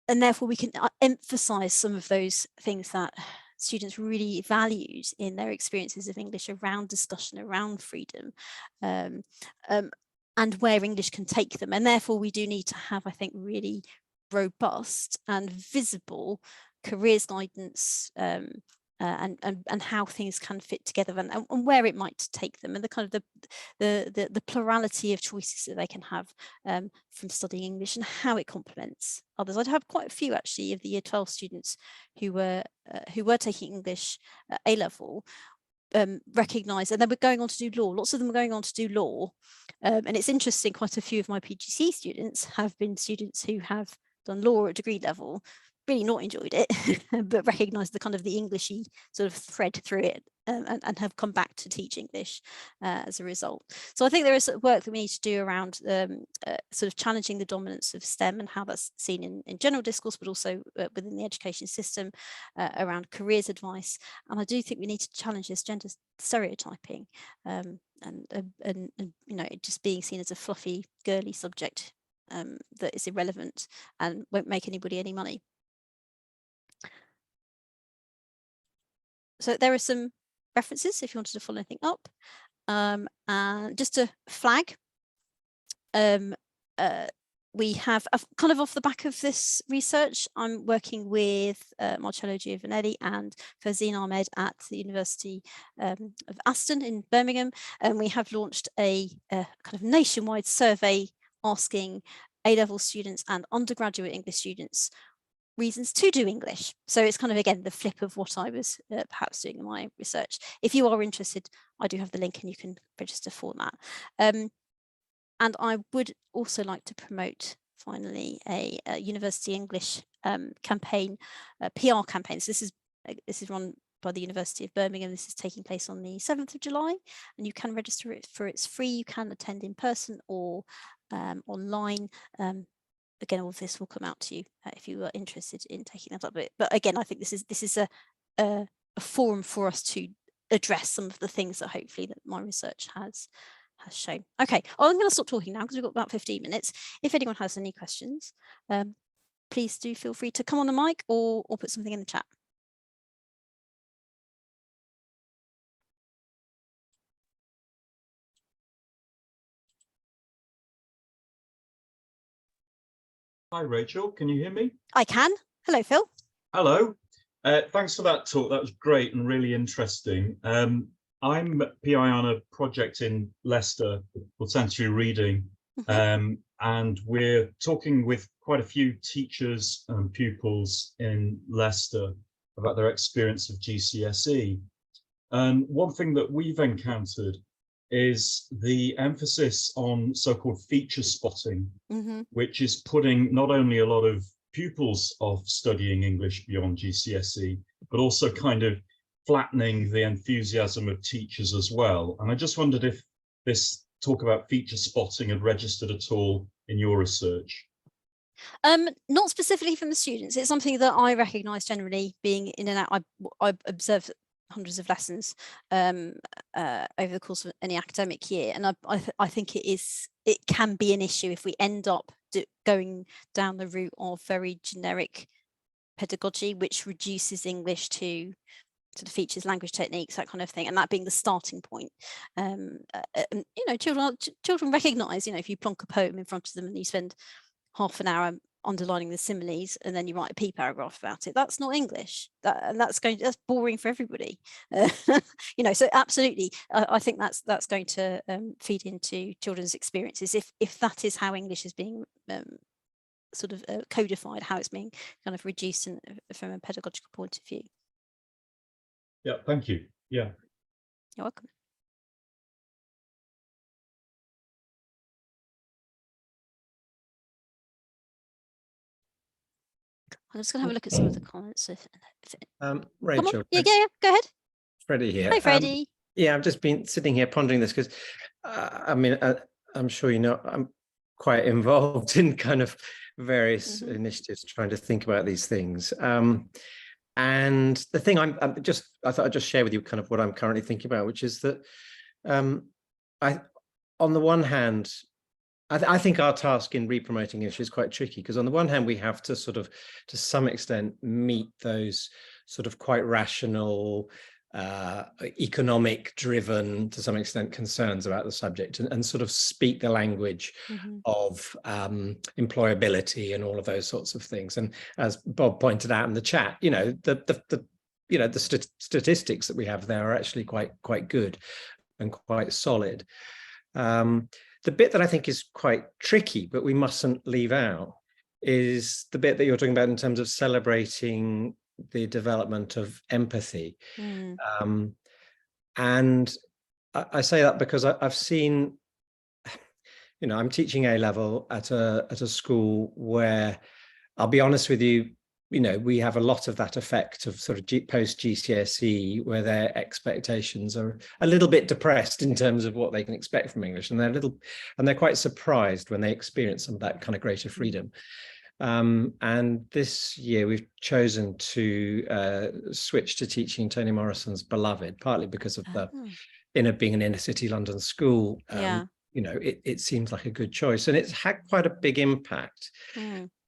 And therefore we can emphasize some of those things that students really valued in their experiences of English, around discussion, around freedom, and where English can take them. And therefore we do need to have, I think, really robust and visible careers guidance, and how things can fit together, and where it might take them, and the kind of the plurality of choices that they can have from studying English, and how it complements others. I'd have quite a few actually of the Year 12 students who were taking English at A-level, recognise, and they were going on to do law. Lots of them were going on to do law, and it's interesting, quite a few of my PGC students have been students who have done law at degree level, really not enjoyed it, but recognised the kind of the Englishy sort of thread through it, and have come back to teach English as a result. So I think there is work that we need to do around sort of challenging the dominance of STEM and how that's seen in general discourse, but also within the education system, around careers advice. And I do think we need to challenge this gender stereotyping, and you know, it just being seen as a fluffy, girly subject that is irrelevant and won't make anybody any money. So there are some references if you wanted to follow anything up. And just to flag, we have kind of off the back of this research, I'm working with Marcello Giovanelli and Fazine Ahmed at the University of Aston in Birmingham, and we have launched a kind of nationwide survey asking A-level students and undergraduate English students reasons to do English. So it's kind of, again, the flip of what I was perhaps doing in my research. If you are interested, I do have the link and you can register for that. And I would also like to promote, finally, a University English campaign, PR campaign. So this is run by the University of Birmingham. This is taking place on the 7th of July, and you can register it for it's free. You can attend in person or online. Again, all of this will come out to you if you are interested in taking that up. But again, I think this is a forum for us to address some of the things that hopefully that my research has shown. Okay, I'm going to stop talking now because we've got about 15 minutes. If anyone has any questions, please do feel free to come on the mic or put something in the chat. Hi, Rachel. Can you hear me? I can. Hello, Phil. Hello. Thanks for that talk. That was great and really interesting. I'm PI on a project in Leicester called Sensory Reading, and we're talking with quite a few teachers and pupils in Leicester about their experience of GCSE. And one thing that we've encountered is the emphasis on so-called feature spotting, which is putting not only a lot of pupils off studying English beyond GCSE, but also kind of flattening the enthusiasm of teachers as well. And I just wondered if this talk about feature spotting had registered at all in your research. Not specifically from the students. It's something that I recognise generally being in and out. I observe hundreds of lessons over the course of any academic year, and I think it can be an issue if we end up going down the route of very generic pedagogy, which reduces English to sort of features, language techniques, that kind of thing, and that being the starting point. You know, children recognise, you know, if you plonk a poem in front of them and you spend half an hour underlining the similes and then you write a P paragraph about it, that's not English. That's boring for everybody. You know, so absolutely, I think that's going to feed into children's experiences if that is how English is being sort of codified, how it's being kind of reduced from a pedagogical point of view. Yeah, thank you. Yeah. You're welcome. I'm just going to have a look at some of the comments. Rachel. Yeah, go ahead. Freddie here. Hi, Freddie. Yeah, I've just been sitting here pondering this because, I mean, I'm sure you know, I'm quite involved in kind of various initiatives trying to think about these things. And the thing I thought I'd just share with you kind of what I'm currently thinking about, which is that on the one hand, I think our task in re-promoting English is quite tricky because on the one hand, we have to sort of, to some extent, meet those sort of quite rational, economic driven, to some extent, concerns about the subject and sort of speak the language of employability and all of those sorts of things. And as Bob pointed out in the chat, you know, the statistics that we have there are actually quite good and quite solid. The bit that I think is quite tricky, but we mustn't leave out, is the bit that you're talking about in terms of celebrating the development of empathy. And I say that because I've seen, you know, I'm teaching A-level at a school where, I'll be honest with you, you know, we have a lot of that effect of sort of post GCSE where their expectations are a little bit depressed in terms of what they can expect from English, and they're quite surprised when they experience some of that kind of greater freedom. And this year we've chosen to switch to teaching Toni Morrison's Beloved, partly because of being an inner city London school. You know, it seems like a good choice, and it's had quite a big impact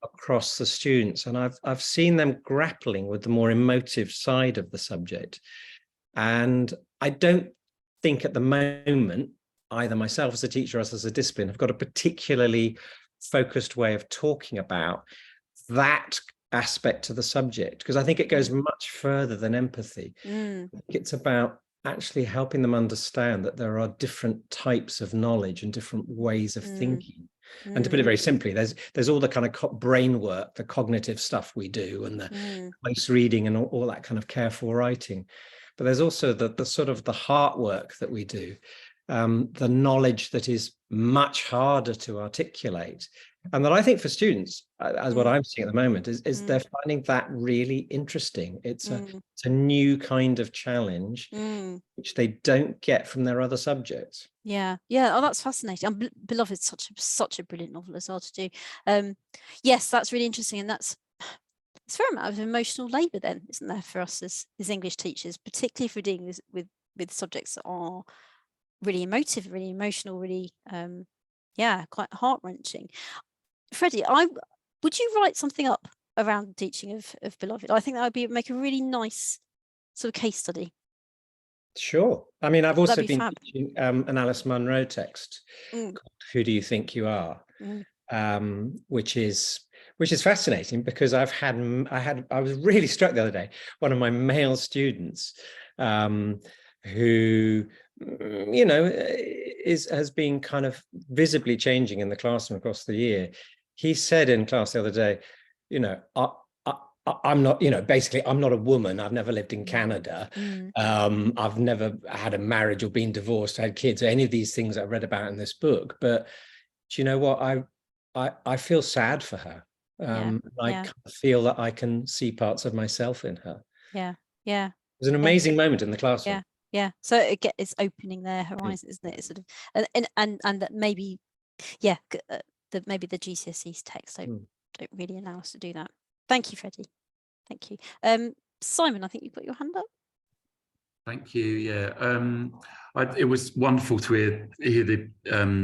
across the students, and I've seen them grappling with the more emotive side of the subject. And I don't think at the moment, either myself as a teacher or as a discipline, have got a particularly focused way of talking about that aspect of the subject, because I think it goes much further than empathy. It's about actually helping them understand that there are different types of knowledge and different ways of thinking. And to put it very simply, there's all the kind of brain work, the cognitive stuff we do, and the close reading and all that kind of careful writing. But there's also the sort of the heart work that we do, the knowledge that is much harder to articulate and that I think for students, as what Mm. I'm seeing at the moment, is Mm. they're finding that really interesting. It's Mm. a new kind of challenge, Mm. which they don't get from their other subjects. Yeah, yeah. Oh, that's fascinating. And Beloved is such a brilliant novel as well to do. Yes, that's really interesting, and it's a fair amount of emotional labour then, isn't there, for us as English teachers, particularly if we're dealing with subjects that are really emotive, really emotional, really yeah, quite heart-wrenching. Freddie, would you write something up around the teaching of Beloved? I think that would make a really nice sort of case study. Sure. I mean, I've also That'd be been fab. teaching an Alice Munro text Mm. called Who Do You Think You Are? Mm. Which is fascinating because I was really struck the other day. One of my male students, who has been kind of visibly changing in the classroom across the year. He said in class the other day, I'm not, basically, I'm not a woman. I've never lived in Canada. I've never had a marriage or been divorced, had kids, or any of these things I read about in this book. But do you know what? I feel sad for her. I feel that I can see parts of myself in her. Yeah, yeah. It was an amazing moment in the classroom. Yeah. So it's opening their horizons, isn't it? It's sort of, and that maybe, that maybe the GCSEs text don't really allow us to do that. Thank you, Freddie. Thank you. Simon, I think you've got your hand up. Thank you. Yeah, it was wonderful to hear the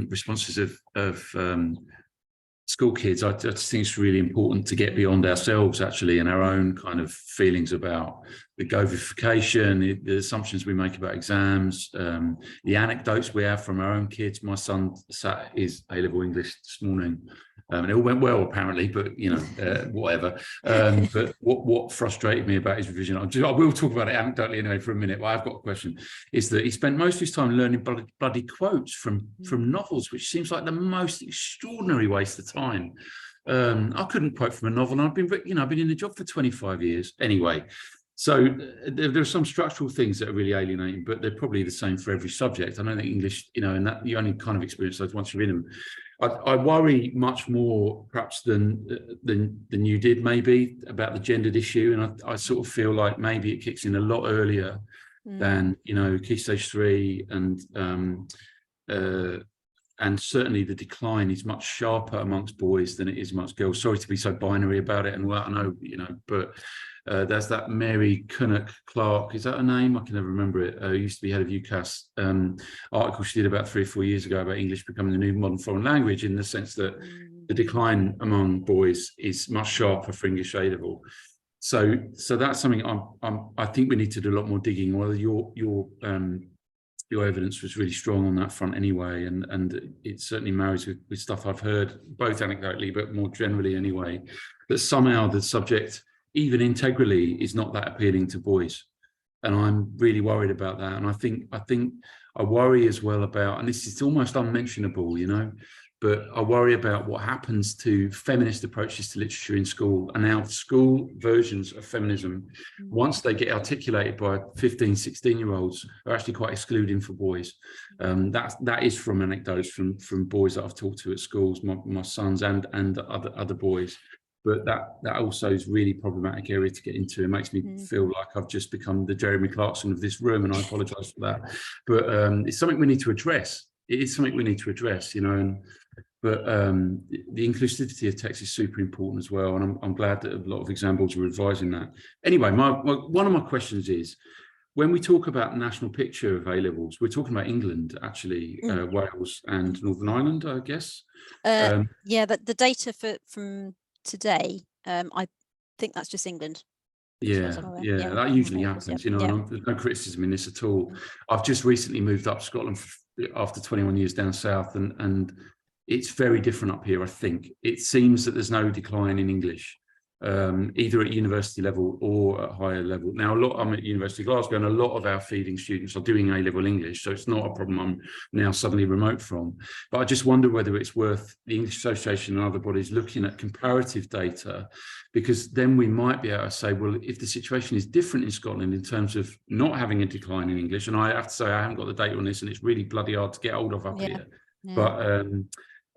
responses of school kids. I just think it's really important to get beyond ourselves, actually, and our own kind of feelings about the govification, the assumptions we make about exams, the anecdotes we have from our own kids. My son sat his A-level English this morning, and it all went well apparently, but whatever. But what frustrated me about his revision, I will talk about it anecdotally anyway for a minute, but I've got a question, is that he spent most of his time learning bloody quotes from novels, which seems like the most extraordinary waste of time. I couldn't quote from a novel, and I've been in the job for 25 years anyway. So there are some structural things that are really alienating, but they're probably the same for every subject. I don't think English, and that you only kind of experience those once you're in them. I worry much more perhaps than you did maybe about the gendered issue, and I sort of feel like maybe it kicks in a lot earlier than Key Stage 3, and certainly the decline is much sharper amongst boys than it is amongst girls. Sorry to be so binary about it, and I know, but there's that Mary Cunnock Clark, is that her name? I can never remember it. Used to be head of UCAS. Article she did about 3 or 4 years ago about English becoming the new modern foreign language, in the sense that the decline among boys is much sharper for English A level. So that's something I think we need to do a lot more digging. Whether your evidence was really strong on that front anyway, and it certainly marries with stuff I've heard, both anecdotally but more generally anyway, that somehow the subject, even integrally, is not that appealing to boys, and I'm really worried about that. And I think I worry as well about, and this is almost unmentionable, but I worry about what happens to feminist approaches to literature in school, and now school versions of feminism, once they get articulated by 15, 16-year-olds, are actually quite excluding for boys. That is from anecdotes from boys that I've talked to at schools, my sons and other boys. But that also is really problematic area to get into. It makes me feel like I've just become the Jeremy Clarkson of this room, and I apologise for that. But it's something we need to address. It is something we need to address, But the inclusivity of text is super important as well, and I'm glad that a lot of exam boards are advising that. Anyway, one of my questions is, when we talk about national picture of A-levels, we're talking about England, actually, Wales and Northern Ireland, I guess. The data from today, I think that's just England. That usually happens, and there's no criticism in this at all. I've just recently moved up to Scotland after 21 years down south, and it's very different up here. I think it seems that there's no decline in English, either at university level or at higher level. Now, I'm at University of Glasgow, and a lot of our feeding students are doing A-level English, so it's not a problem I'm now suddenly remote from. But I just wonder whether it's worth the English Association and other bodies looking at comparative data, because then we might be able to say, well, if the situation is different in Scotland in terms of not having a decline in English, and I have to say I haven't got the data on this, and it's really bloody hard to get hold of up here. But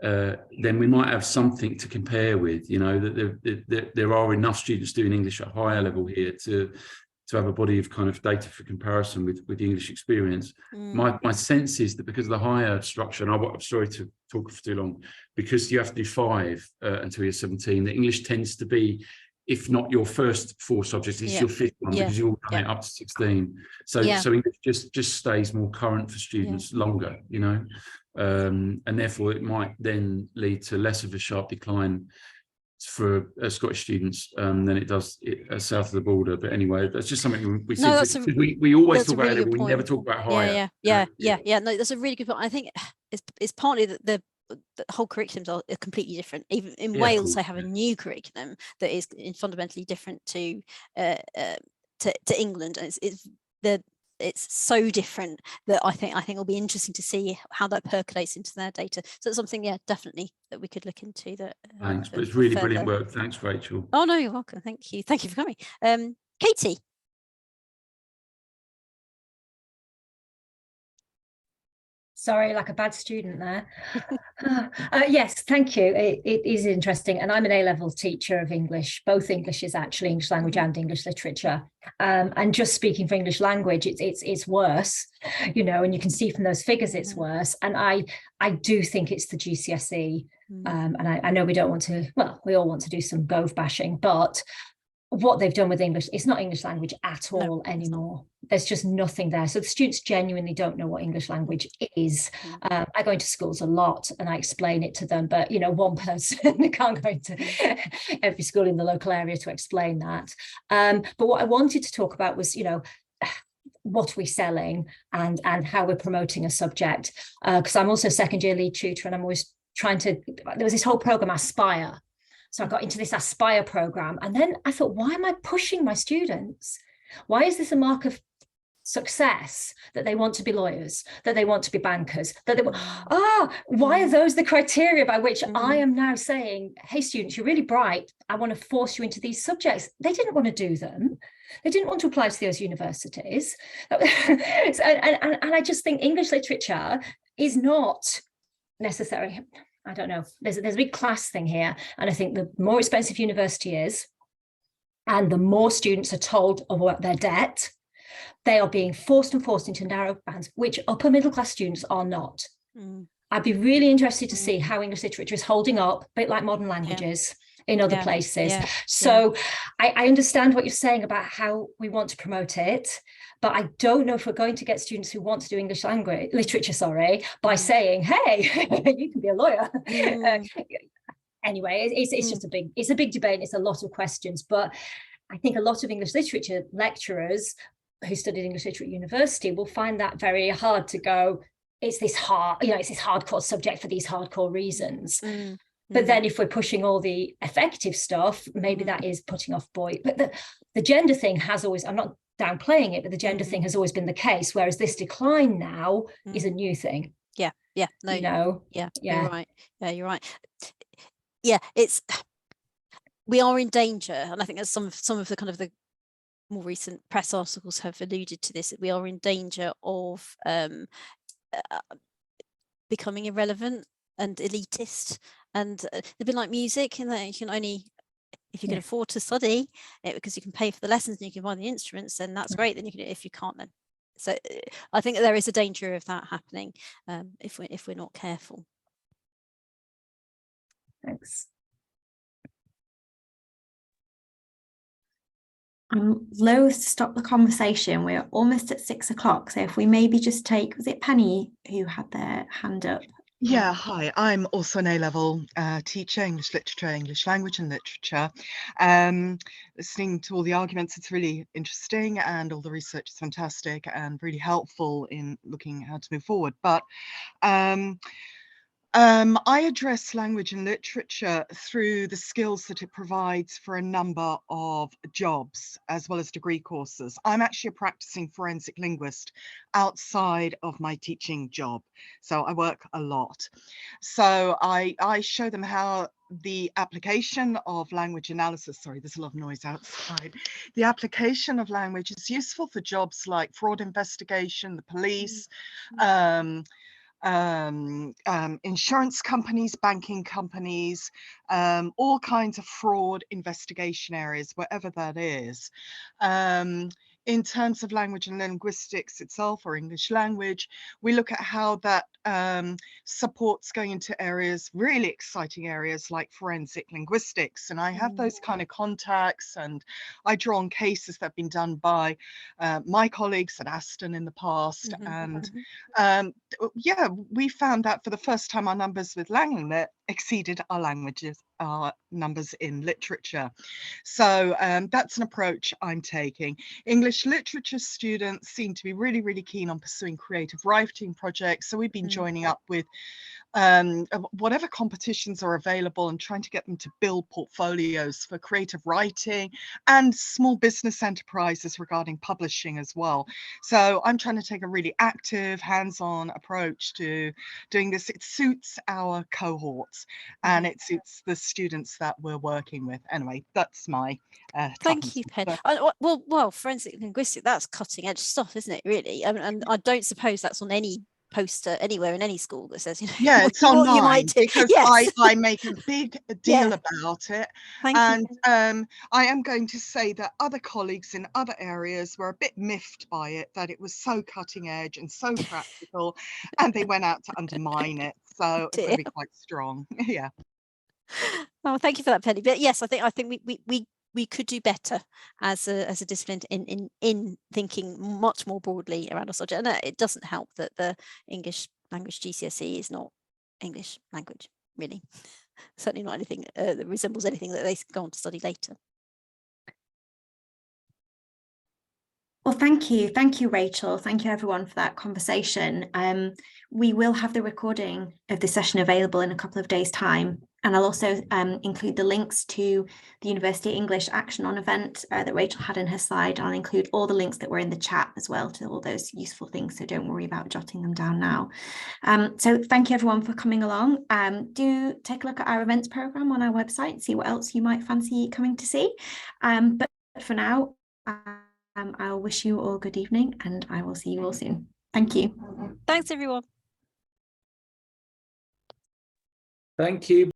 then we might have something to compare with. You know, that there are enough students doing English at a higher level here to have a body of kind of data for comparison with the English experience. My sense is that because of the higher structure, and I'm sorry to talk for too long, because you have to do 5 until you're 17, the English tends to be, if not your first 4 subjects, it's your 5th one, because you're done it up to 16. So English just stays more current for students longer, you know, and therefore it might then lead to less of a sharp decline for Scottish students than it does south of the border. But anyway, that's just something we see. We always talk about it, but we never talk about higher. No, that's a really good point. I think it's partly that the whole curriculums are completely different. Even in Wales, they have a new curriculum that is fundamentally different to England, and it's so different that I think it'll be interesting to see how that percolates into their data. So it's something, definitely that we could look into. That thanks, but it's really brilliant work. Thanks, Rachel. Oh no, you're welcome. Thank you for coming. Katie. Sorry, like a bad student there. Yes, thank you. It is interesting. And I'm an A-level teacher of English. Both English is actually English language and English literature. And just speaking for English language, it's worse, you know, and you can see from those figures it's worse. And I do think it's the GCSE. And I know we don't want to, well, we all want to do some Gove bashing, but what they've done with English, it's not English language at all anymore. There's just nothing there. So the students genuinely don't know what English language is. I go into schools a lot and I explain it to them, but, you know, one person can't go into every school in the local area to explain that. But what I wanted to talk about was, you know, what we're selling and how we're promoting a subject. Because I'm also a second year lead tutor, and I'm always trying to, there was this whole program, Aspire. So I got into this Aspire program, and then I thought, why am I pushing my students? Why is this a mark of success that they want to be lawyers, that they want to be bankers, that they want, why are those the criteria by which I am now saying, hey, students, you're really bright, I want to force you into these subjects? They didn't want to do them. They didn't want to apply to those universities. And I just think English literature is not necessary. I don't know, there's a big class thing here. And I think the more expensive university is, and the more students are told about their debt, they are being forced into narrow bands, which upper middle class students are not. I'd be really interested to see how English literature is holding up, a bit like modern languages in other places. So I understand what you're saying about how we want to promote it, but I don't know if we're going to get students who want to do English language literature, by saying, hey, you can be a lawyer. Anyway, it's just a big debate. It's a lot of questions, but I think a lot of English literature lecturers who studied English literature at university will find that very hard to go, it's this hardcore subject for these hardcore reasons. But then if we're pushing all the effective stuff, maybe that is putting off boys. But the gender thing has always, I'm not downplaying it, but the gender thing has always been the case, whereas this decline now is a new thing. You're right. You're right. We are in danger, and I think as some of the kind of the more recent press articles have alluded to this, that we are in danger of becoming irrelevant and elitist, and a bit like music, in that you can only, if you can afford to study it because you can pay for the lessons and you can buy the instruments, then that's great. Then you can, if you can't, then. So I think that there is a danger of that happening if we're not careful. Thanks. I'm loath to stop the conversation. We're almost at 6 o'clock. So if we maybe just take, was it Penny who had their hand up? Yeah, hi, I'm also an A-level teacher, English literature, English language and literature. Listening to all the arguments, it's really interesting, and all the research is fantastic and really helpful in looking how to move forward. But I address language and literature through the skills that it provides for a number of jobs, as well as degree courses. I'm actually a practicing forensic linguist outside of my teaching job, so I work a lot. So I show them how the application of language analysis, sorry, there's a lot of noise outside. The application of language is useful for jobs like fraud investigation, the police, insurance companies, banking companies, all kinds of fraud investigation areas, wherever that is. In terms of language and linguistics itself, or English language, we look at how that supports going into areas, really exciting areas like forensic linguistics. And I have those kind of contacts, and I draw on cases that have been done by my colleagues at Aston in the past. And yeah, we found that for the first time our numbers with LangLit exceeded our numbers in literature. So that's an approach I'm taking. English literature students seem to be really, really keen on pursuing creative writing projects. So we've been joining up with whatever competitions are available and trying to get them to build portfolios for creative writing and small business enterprises regarding publishing as well. So I'm trying to take a really active, hands-on approach to doing this. It suits our cohorts and it suits the students that we're working with. Anyway, that's my Thank you, Pen. Well, forensic linguistics, that's cutting edge stuff, isn't it, really? And I don't suppose that's on any poster anywhere in any school that says, you know, yeah, it's online, you might do. because Yes. I make a big deal about it. Thank And you. I am going to say that other colleagues in other areas were a bit miffed by it, that it was so cutting edge and so practical, and they went out to undermine it. So it's going to be quite strong. Yeah. Oh, thank you for that, Penny. But yes, I think we could do better as a discipline in thinking much more broadly around our subject. And it doesn't help that the English language GCSE is not English language, really. Certainly not anything that resembles anything that they go on to study later. Well, thank you, Rachel. Thank you, everyone, for that conversation. We will have the recording of the session available in a couple of days' time, and I'll also include the links to the University English Action On event that Rachel had in her slide. I'll include all the links that were in the chat as well to all those useful things, so don't worry about jotting them down now. So thank you, everyone, for coming along. Do take a look at our events programme on our website and see what else you might fancy coming to see. But for now, I'll wish you all good evening, and I will see you all soon. Thank you. Thanks, everyone. Thank you.